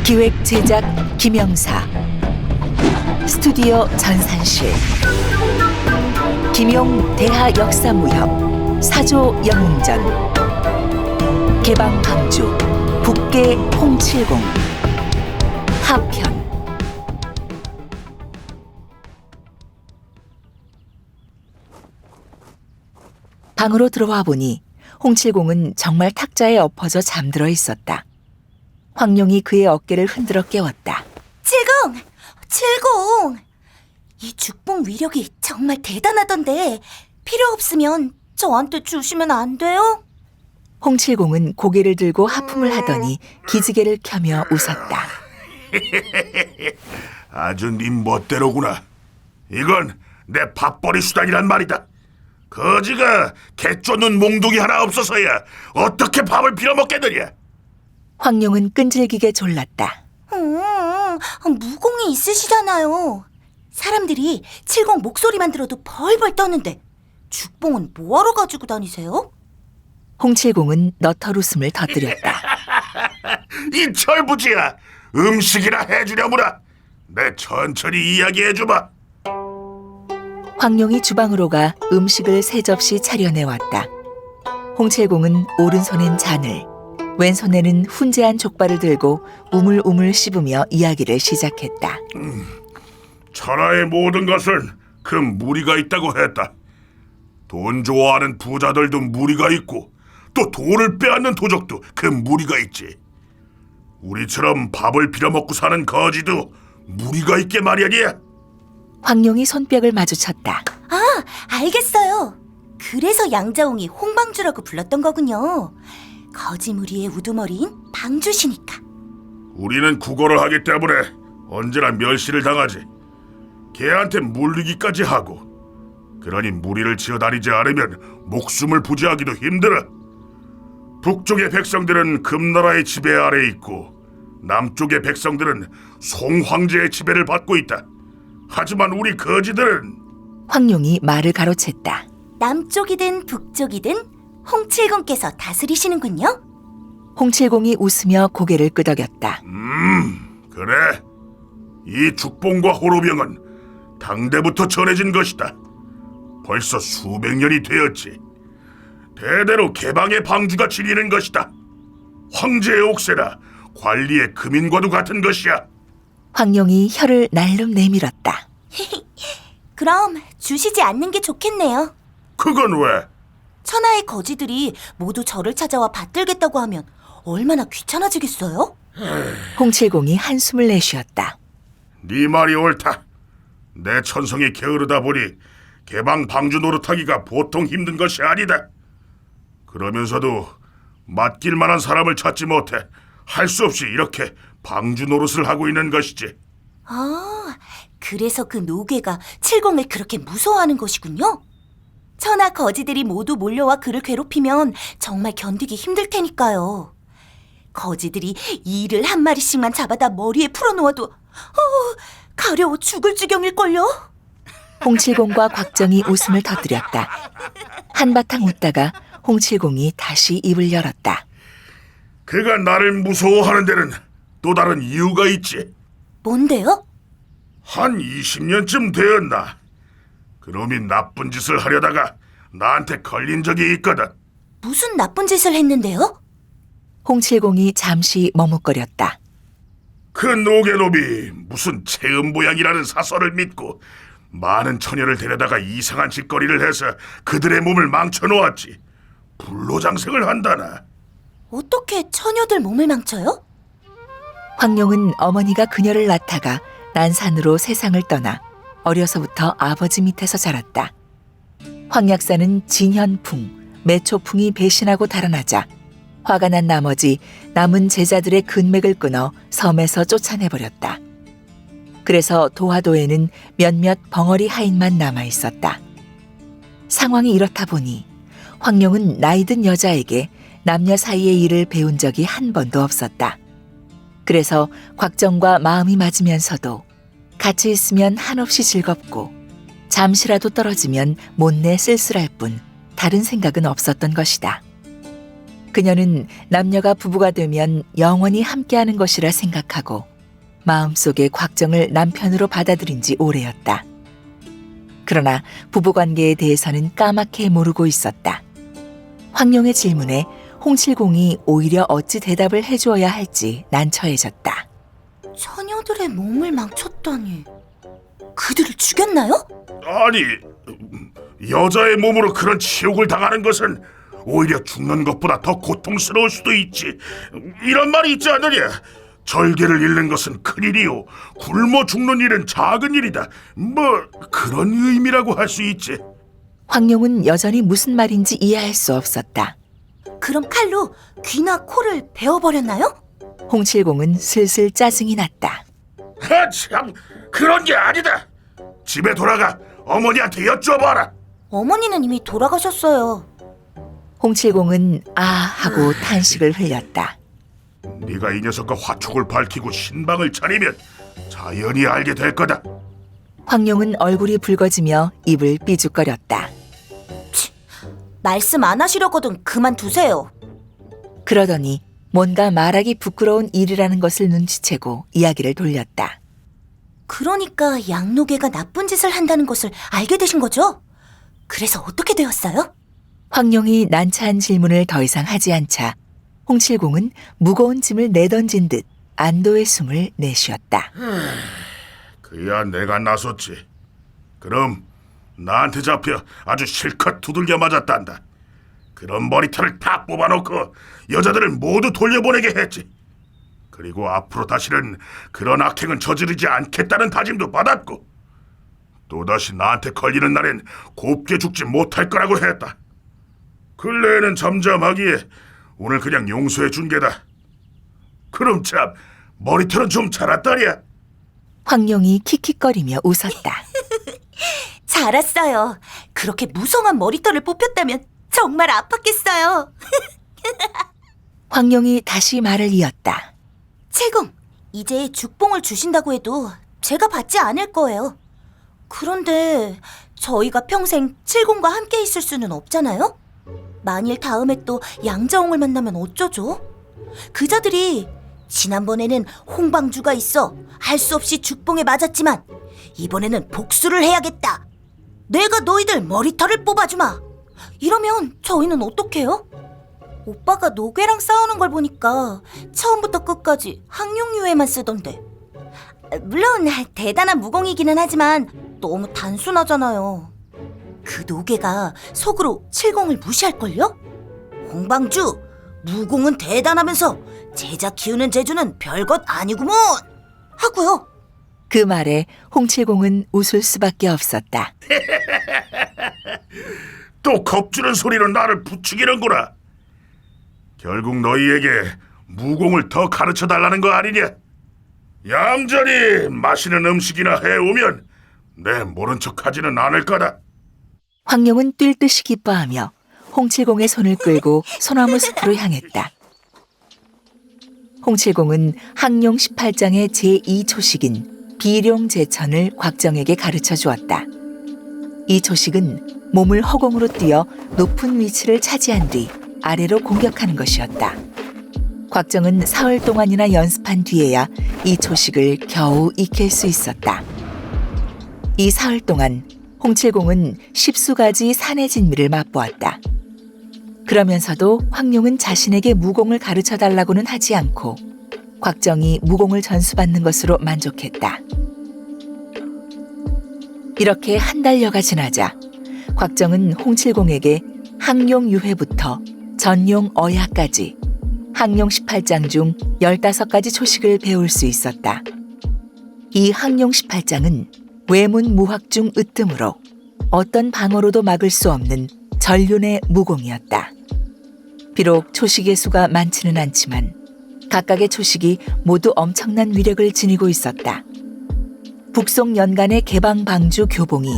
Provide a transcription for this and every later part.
기획 제작 김영사, 스튜디오 전산실, 김용 대하 역사무협, 사조 영웅전, 개방 방주 북계 홍칠공, 하편. 방으로 들어와 보니 홍칠공은 정말 탁자에 엎어져 잠들어 있었다. 황룡이 그의 어깨를 흔들어 깨웠다. 칠공! 칠공! 이 죽봉 위력이 정말 대단하던데 필요 없으면 저한테 주시면 안 돼요? 홍칠공은 고개를 들고 하품을 하더니 기지개를 켜며 웃었다. 아주 네 멋대로구나. 이건 내 밥벌이 수단이란 말이다. 거지가 개 쫓는 몽둥이 하나 없어서야 어떻게 밥을 빌어먹겠느냐. 황룡은 끈질기게 졸랐다. 무공이 있으시잖아요. 사람들이 칠공 목소리만 들어도 벌벌 떠는데 죽봉은 뭐하러 가지고 다니세요? 홍칠공은 너털 웃음을 터뜨렸다. 이 철부지야, 음식이나 해주려무나. 내 천천히 이야기해주마. 황룡이 주방으로 가 음식을 세 접시 차려내왔다. 홍칠공은 오른손엔 잔을, 왼손에는 훈제한 족발을 들고 우물우물 씹으며 이야기를 시작했다. 천하의 모든 것은 그 무리가 있다고 했다. 돈 좋아하는 부자들도 무리가 있고 또 돈을 빼앗는 도적도 그 무리가 있지. 우리처럼 밥을 빌어먹고 사는 거지도 무리가 있게 마련이야. 황룡이 손뼉을 마주쳤다. 아, 알겠어요. 그래서 양자홍이 홍방주라고 불렀던 거군요. 거지무리의 우두머리인 방주시니까. 우리는 국어를 하기 때문에 언제나 멸시를 당하지. 개한테 물리기까지 하고. 그러니 무리를 지어다니지 않으면 목숨을 부지하기도 힘들어. 북쪽의 백성들은 금나라의 지배 아래 있고 남쪽의 백성들은 송황제의 지배를 받고 있다. 하지만 우리 거지들은... 황룡이 말을 가로챘다. 남쪽이든 북쪽이든 홍칠공께서 다스리시는군요. 홍칠공이 웃으며 고개를 끄덕였다. 그래. 이 죽봉과 호로병은 당대부터 전해진 것이다. 벌써 수백 년이 되었지. 대대로 개방의 방주가 지니는 것이다. 황제의 옥새나 관리의 금인과도 같은 것이야. 황룡이 혀를 날름 내밀었다. 그럼 주시지 않는 게 좋겠네요. 그건 왜? 천하의 거지들이 모두 저를 찾아와 받들겠다고 하면 얼마나 귀찮아지겠어요? 홍칠공이 한숨을 내쉬었다. 네 말이 옳다. 내 천성이 게으르다 보니 개방 방주 노릇하기가 보통 힘든 것이 아니다. 그러면서도 맡길 만한 사람을 찾지 못해 할 수 없이 이렇게 방주 노릇을 하고 있는 것이지. 아, 그래서 그 노괴가 칠공을 그렇게 무서워하는 것이군요. 천하 거지들이 모두 몰려와 그를 괴롭히면 정말 견디기 힘들 테니까요. 거지들이 이를 한 마리씩만 잡아다 머리에 풀어놓아도 가려워 죽을 지경일걸요? 홍칠공과 곽정이 웃음을 터뜨렸다. 한바탕 웃다가 홍칠공이 다시 입을 열었다. 그가 나를 무서워하는 데는 또 다른 이유가 있지. 뭔데요? 한 20년쯤 되었나. 그놈이 나쁜 짓을 하려다가 나한테 걸린 적이 있거든. 무슨 나쁜 짓을 했는데요? 홍칠공이 잠시 머뭇거렸다. 그 노개놈이 무슨 체음보양이라는 사설을 믿고 많은 처녀를 데려다가 이상한 짓거리를 해서 그들의 몸을 망쳐놓았지. 불로장생을 한다나. 어떻게 처녀들 몸을 망쳐요? 황룡은 어머니가 그녀를 낳다가 난산으로 세상을 떠나 어려서부터 아버지 밑에서 자랐다. 황약사는 진현풍, 매초풍이 배신하고 달아나자 화가 난 나머지 남은 제자들의 근맥을 끊어 섬에서 쫓아내버렸다. 그래서 도화도에는 몇몇 벙어리 하인만 남아있었다. 상황이 이렇다 보니 황룡은 나이든 여자에게 남녀 사이의 일을 배운 적이 한 번도 없었다. 그래서 곽정과 마음이 맞으면서도 같이 있으면 한없이 즐겁고 잠시라도 떨어지면 못내 쓸쓸할 뿐 다른 생각은 없었던 것이다. 그녀는 남녀가 부부가 되면 영원히 함께하는 것이라 생각하고 마음속에 곽정을 남편으로 받아들인 지 오래였다. 그러나 부부관계에 대해서는 까맣게 모르고 있었다. 황룡의 질문에 홍칠공이 오히려 어찌 대답을 해주어야 할지 난처해졌다. 처녀들의 몸을 망쳤다니. 그들을 죽였나요? 아니, 여자의 몸으로 그런 치욕을 당하는 것은 오히려 죽는 것보다 더 고통스러울 수도 있지. 이런 말이 있지 않느냐? 절개를 잃는 것은 큰일이요, 굶어 죽는 일은 작은 일이다. 뭐 그런 의미라고 할 수 있지. 황룡은 여전히 무슨 말인지 이해할 수 없었다. 그럼 칼로 귀나 코를 베어버렸나요? 홍칠공은 슬슬 짜증이 났다. 참, 그런 게 아니다. 집에 돌아가 어머니한테 여쭤봐라. 어머니는 이미 돌아가셨어요. 홍칠공은 아 하고 탄식을 흘렸다. 네가 이 녀석과 화촉을 밝히고 신방을 차리면 자연히 알게 될 거다. 황룡은 얼굴이 붉어지며 입을 삐죽거렸다. 말씀 안 하시려거든 그만두세요. 그러더니 뭔가 말하기 부끄러운 일이라는 것을 눈치채고 이야기를 돌렸다. 그러니까 양노계가 나쁜 짓을 한다는 것을 알게 되신 거죠? 그래서 어떻게 되었어요? 황룡이 난처한 질문을 더 이상 하지 않자 홍칠공은 무거운 짐을 내던진 듯 안도의 숨을 내쉬었다. 그야 내가 나섰지. 그럼 나한테 잡혀 아주 실컷 두들겨 맞았단다. 그런 머리털을 다 뽑아놓고 여자들을 모두 돌려보내게 했지. 그리고 앞으로 다시는 그런 악행은 저지르지 않겠다는 다짐도 받았고, 또다시 나한테 걸리는 날엔 곱게 죽지 못할 거라고 했다. 근래에는 잠잠하기에 오늘 그냥 용서해 준 게다. 그럼 참 머리털은 좀 자랐다냐? 황룡이 킥킥거리며 웃었다. 잘 왔어요. 그렇게 무성한 머리털을 뽑혔다면 정말 아팠겠어요. 황룡이 다시 말을 이었다. 칠공, 이제 죽봉을 주신다고 해도 제가 받지 않을 거예요. 그런데 저희가 평생 칠공과 함께 있을 수는 없잖아요? 만일 다음에 또 양자홍을 만나면 어쩌죠? 그자들이 지난번에는 홍방주가 있어 할 수 없이 죽봉에 맞았지만 이번에는 복수를 해야겠다. 내가 너희들 머리털을 뽑아주마. 이러면 저희는 어떡해요? 오빠가 노괴랑 싸우는 걸 보니까 처음부터 끝까지 항룡유해만 쓰던데. 물론 대단한 무공이기는 하지만 너무 단순하잖아요. 그 노괴가 속으로 칠공을 무시할걸요? 홍방주, 무공은 대단하면서 제자 키우는 재주는 별것 아니구먼 하고요. 그 말에 홍칠공은 웃을 수밖에 없었다. 또 겁주는 소리로 나를 부추기는구나. 결국 너희에게 무공을 더 가르쳐달라는 거 아니냐? 얌전히 맛있는 음식이나 해오면 내 모른 척하지는 않을 거다. 황룡은 뛸 듯이 기뻐하며 홍칠공의 손을 끌고 소나무 숲으로 향했다. 홍칠공은 항룡 18장의 제2초식인 비룡제천을 곽정에게 가르쳐 주었다. 이 초식은 몸을 허공으로 뛰어 높은 위치를 차지한 뒤 아래로 공격하는 것이었다. 곽정은 사흘 동안이나 연습한 뒤에야 이 초식을 겨우 익힐 수 있었다. 이 사흘 동안 홍칠공은 10수가지 산의 진미를 맛보았다. 그러면서도 황룡은 자신에게 무공을 가르쳐달라고는 하지 않고 곽정이 무공을 전수받는 것으로 만족했다. 이렇게 한 달여가 지나자 곽정은 홍칠공에게 항룡 유해부터 전용 어야까지 항룡 18장 중 15가지 초식을 배울 수 있었다. 이 항룡 18장은 외문 무학 중 으뜸으로 어떤 방어로도 막을 수 없는 전륜의 무공이었다. 비록 초식의 수가 많지는 않지만 각각의 초식이 모두 엄청난 위력을 지니고 있었다. 북송 연간의 개방 방주 교봉이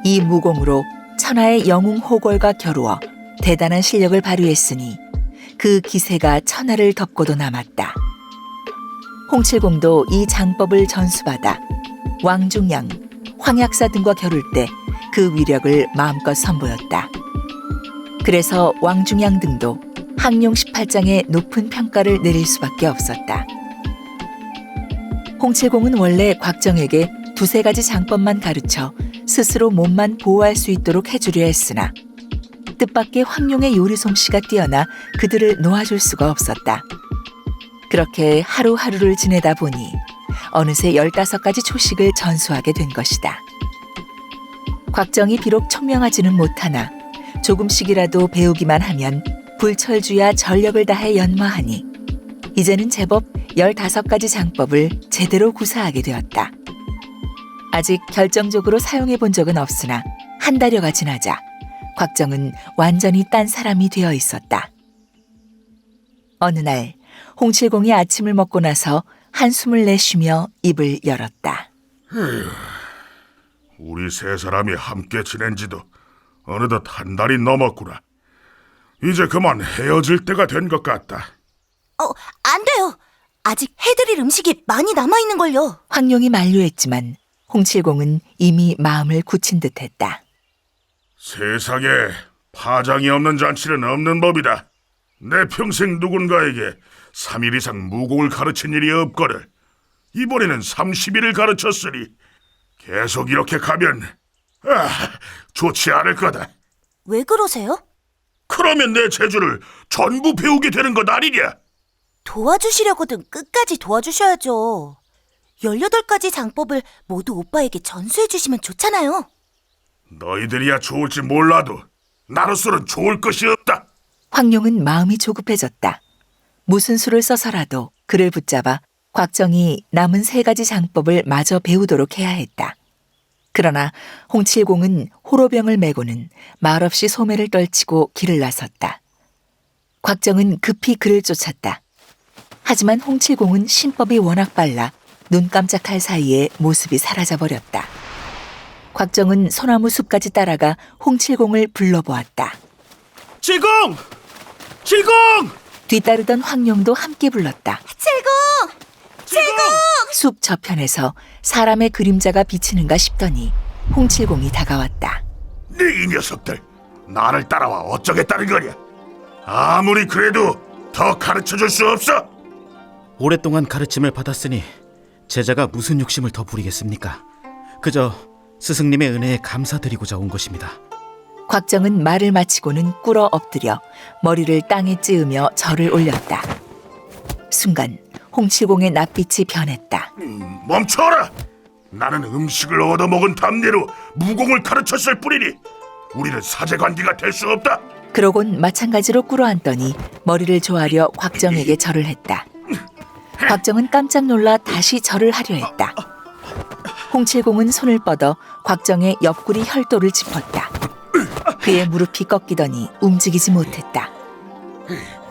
이 무공으로 천하의 영웅 호걸과 겨루어 대단한 실력을 발휘했으니 그 기세가 천하를 덮고도 남았다. 홍칠공도 이 장법을 전수받아 왕중양, 황약사 등과 겨룰 때 그 위력을 마음껏 선보였다. 그래서 왕중양 등도 항룡 18장에 높은 평가를 내릴 수밖에 없었다. 홍칠공은 원래 곽정에게 두세 가지 장법만 가르쳐 스스로 몸만 보호할 수 있도록 해주려 했으나 뜻밖의 황룡의 요리 솜씨가 뛰어나 그들을 놓아줄 수가 없었다. 그렇게 하루하루를 지내다 보니 어느새 15가지 초식을 전수하게 된 것이다. 곽정이 비록 청명하지는 못하나 조금씩이라도 배우기만 하면 불철주야 전력을 다해 연마하니 이제는 제법 15가지 장법을 제대로 구사하게 되었다. 아직 결정적으로 사용해 본 적은 없으나 한 달여가 지나자 곽정은 완전히 딴 사람이 되어 있었다. 어느 날 홍칠공이 아침을 먹고 나서 한숨을 내쉬며 입을 열었다. 우리 세 사람이 함께 지낸 지도 어느덧 한 달이 넘었구나. 이제 그만 헤어질 때가 된 것 같다. 안 돼요. 아직 해드릴 음식이 많이 남아있는걸요. 황룡이 만류했지만 홍칠공은 이미 마음을 굳힌 듯했다. 세상에 파장이 없는 잔치는 없는 법이다. 내 평생 누군가에게 3일 이상 무공을 가르친 일이 없거늘 이번에는 30일을 가르쳤으니 계속 이렇게 가면 좋지 않을 거다. 왜 그러세요? 그러면 내 재주를 전부 배우게 되는 것 아니냐? 도와주시려거든 끝까지 도와주셔야죠. 18가지 장법을 모두 오빠에게 전수해주시면 좋잖아요. 너희들이야 좋을지 몰라도 나로서는 좋을 것이 없다. 황룡은 마음이 조급해졌다. 무슨 수를 써서라도 그를 붙잡아 곽정이 남은 3가지 장법을 마저 배우도록 해야 했다. 그러나 홍칠공은 호로병을 메고는 말없이 소매를 떨치고 길을 나섰다. 곽정은 급히 그를 쫓았다. 하지만 홍칠공은 신법이 워낙 빨라 눈 깜짝할 사이에 모습이 사라져버렸다. 곽정은 소나무 숲까지 따라가 홍칠공을 불러보았다. 칠공! 칠공! 뒤따르던 황룡도 함께 불렀다. 칠공! 칠공! 숲 저편에서 사람의 그림자가 비치는가 싶더니 홍칠공이 다가왔다. 네 이 녀석들 나를 따라와 어쩌겠다는 거냐? 아무리 그래도 더 가르쳐줄 수 없어? 오랫동안 가르침을 받았으니 제자가 무슨 욕심을 더 부리겠습니까? 그저 스승님의 은혜에 감사드리고자 온 것입니다. 곽정은 말을 마치고는 꿇어 엎드려 머리를 땅에 찌으며 절을 올렸다. 순간 홍칠공의 낯빛이 변했다. 멈춰라! 나는 음식을 얻어먹은 답례로 무공을 가르쳤을 뿐이니 우리는 사제관계가 될 수 없다. 그러곤 마찬가지로 꿇어앉더니 머리를 조아려 곽정에게 절을 했다. 곽정은 깜짝 놀라 다시 절을 하려 했다. 홍칠공은 손을 뻗어 곽정의 옆구리 혈도를 짚었다. 그의 무릎이 꺾이더니 움직이지 못했다.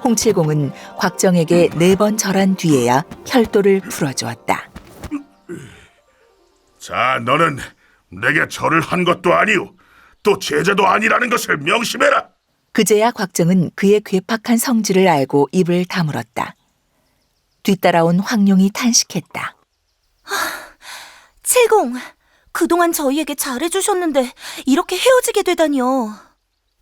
홍칠공은 곽정에게 4번 절한 뒤에야 혈도를 풀어주었다. 자, 너는 내게 절을 한 것도 아니오 또 제자도 아니라는 것을 명심해라. 그제야 곽정은 그의 괴팍한 성질을 알고 입을 다물었다. 뒤따라온 황룡이 탄식했다. 칠공, 그동안 저희에게 잘해주셨는데 이렇게 헤어지게 되다니요.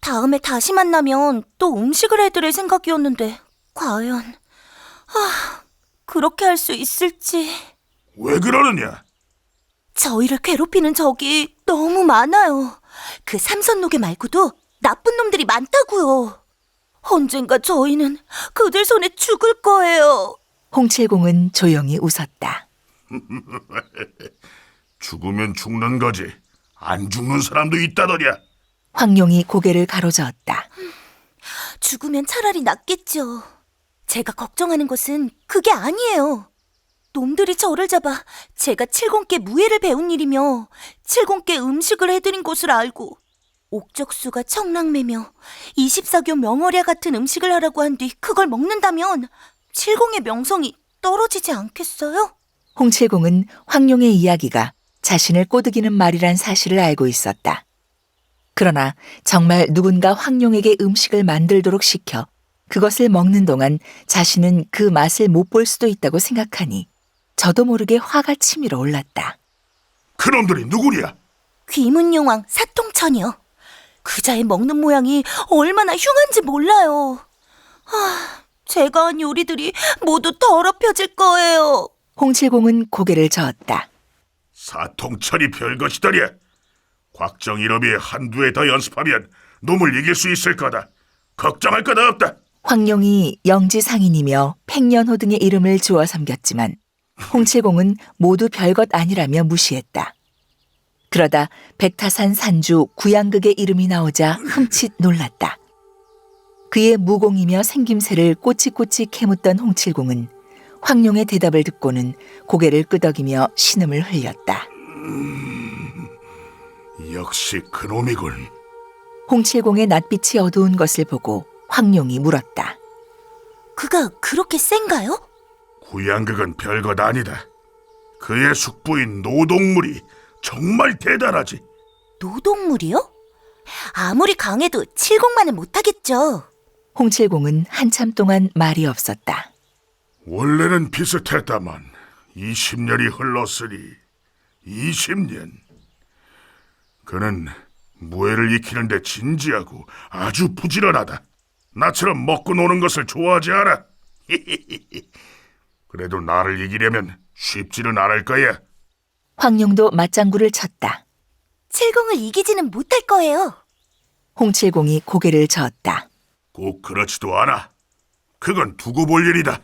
다음에 다시 만나면 또 음식을 해드릴 생각이었는데 과연 그렇게 할 수 있을지. 왜 그러느냐? 저희를 괴롭히는 적이 너무 많아요. 그 삼선노계 말고도 나쁜 놈들이 많다고요. 언젠가 저희는 그들 손에 죽을 거예요. 홍칠공은 조용히 웃었다. 죽으면 죽는 거지 안 죽는 사람도 있다더냐. 황룡이 고개를 가로저었다. 죽으면 차라리 낫겠죠. 제가 걱정하는 것은 그게 아니에요. 놈들이 저를 잡아 제가 칠공께 무예를 배운 일이며 칠공께 음식을 해드린 것을 알고 옥적수가 청랑매며 24교 명월야 같은 음식을 하라고 한 뒤 그걸 먹는다면 칠공의 명성이 떨어지지 않겠어요? 홍칠공은 황룡의 이야기가 자신을 꼬드기는 말이란 사실을 알고 있었다. 그러나 정말 누군가 황룡에게 음식을 만들도록 시켜 그것을 먹는 동안 자신은 그 맛을 못 볼 수도 있다고 생각하니 저도 모르게 화가 치밀어 올랐다. 그놈들이 누구냐? 귀문용왕 사통천이요. 그자의 먹는 모양이 얼마나 흉한지 몰라요. 제가 한 요리들이 모두 더럽혀질 거예요. 홍칠공은 고개를 저었다. 사통천이 별것이더냐. 곽정 이름이 한두 해 더 연습하면 놈을 이길 수 있을 거다. 걱정할 것 없다. 황룡이 영지상인이며 팽년호 등의 이름을 주어 섬겼지만 홍칠공은 모두 별것 아니라며 무시했다. 그러다 백타산 산주 구양극의 이름이 나오자 흠칫 놀랐다. 그의 무공이며 생김새를 꼬치꼬치 캐묻던 홍칠공은 황룡의 대답을 듣고는 고개를 끄덕이며 신음을 흘렸다. 역시 그놈이군. 홍칠공의 낯빛이 어두운 것을 보고 황룡이 물었다. 그가 그렇게 센가요? 구양극은 별것 아니다. 그의 숙부인 노동물이 정말 대단하지. 노동물이요? 아무리 강해도 칠공만은 못하겠죠. 홍칠공은 한참 동안 말이 없었다. 원래는 비슷했다만 20년이 흘렀으니 20년. 그는 무예를 익히는데 진지하고 아주 부지런하다. 나처럼 먹고 노는 것을 좋아하지 않아. 그래도 나를 이기려면 쉽지는 않을 거야. 황룡도 맞장구를 쳤다. 칠공을 이기지는 못할 거예요. 홍칠공이 고개를 저었다. 꼭 그렇지도 않아. 그건 두고 볼 일이다.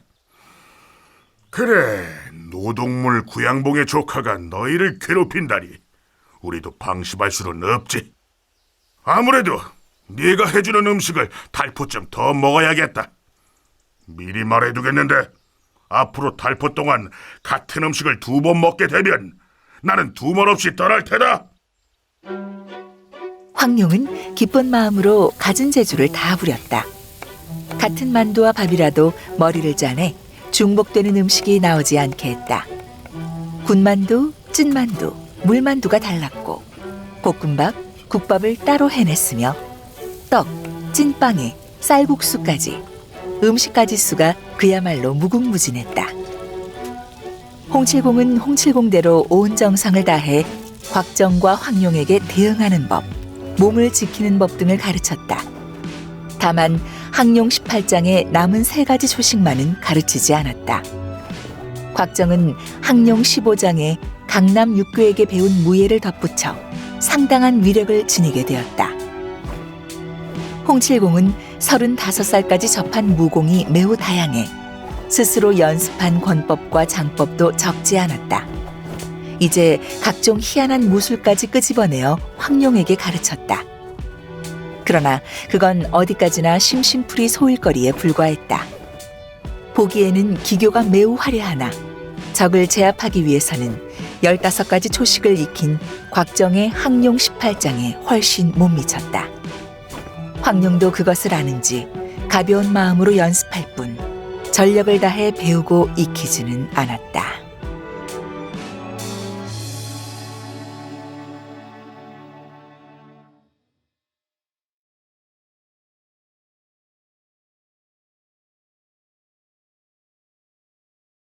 그래, 노동물 구양봉의 조카가 너희를 괴롭힌다니 우리도 방심할 수는 없지. 아무래도 네가 해주는 음식을 달포 좀 더 먹어야겠다. 미리 말해두겠는데 앞으로 달포 동안 같은 음식을 2번 먹게 되면 나는 두말 없이 떠날 테다. 황룡은 기쁜 마음으로 갖은 재주를 다 부렸다. 같은 만두와 밥이라도 머리를 짜내 중복되는 음식이 나오지 않게 했다. 군만두, 찐만두, 물만두가 달랐고 볶음밥, 국밥을 따로 해냈으며 떡, 찐빵에 쌀국수까지 음식 가짓수가 그야말로 무궁무진했다. 홍칠공은 홍칠공대로 온 정성을 다해 곽정과 황룡에게 대응하는 법, 몸을 지키는 법 등을 가르쳤다. 다만 항룡 18장의 남은 3가지 소식만은 가르치지 않았다. 곽정은 항룡 15장에 강남 육교에게 배운 무예를 덧붙여 상당한 위력을 지니게 되었다. 홍칠공은 35살까지 접한 무공이 매우 다양해 스스로 연습한 권법과 장법도 적지 않았다. 이제 각종 희한한 무술까지 끄집어내어 황룡에게 가르쳤다. 그러나 그건 어디까지나 심심풀이 소일거리에 불과했다. 보기에는 기교가 매우 화려하나 적을 제압하기 위해서는 15가지 초식을 익힌 곽정의 항룡 18장에 훨씬 못 미쳤다. 황룡도 그것을 아는지 가벼운 마음으로 연습할 뿐 전력을 다해 배우고 익히지는 않았다.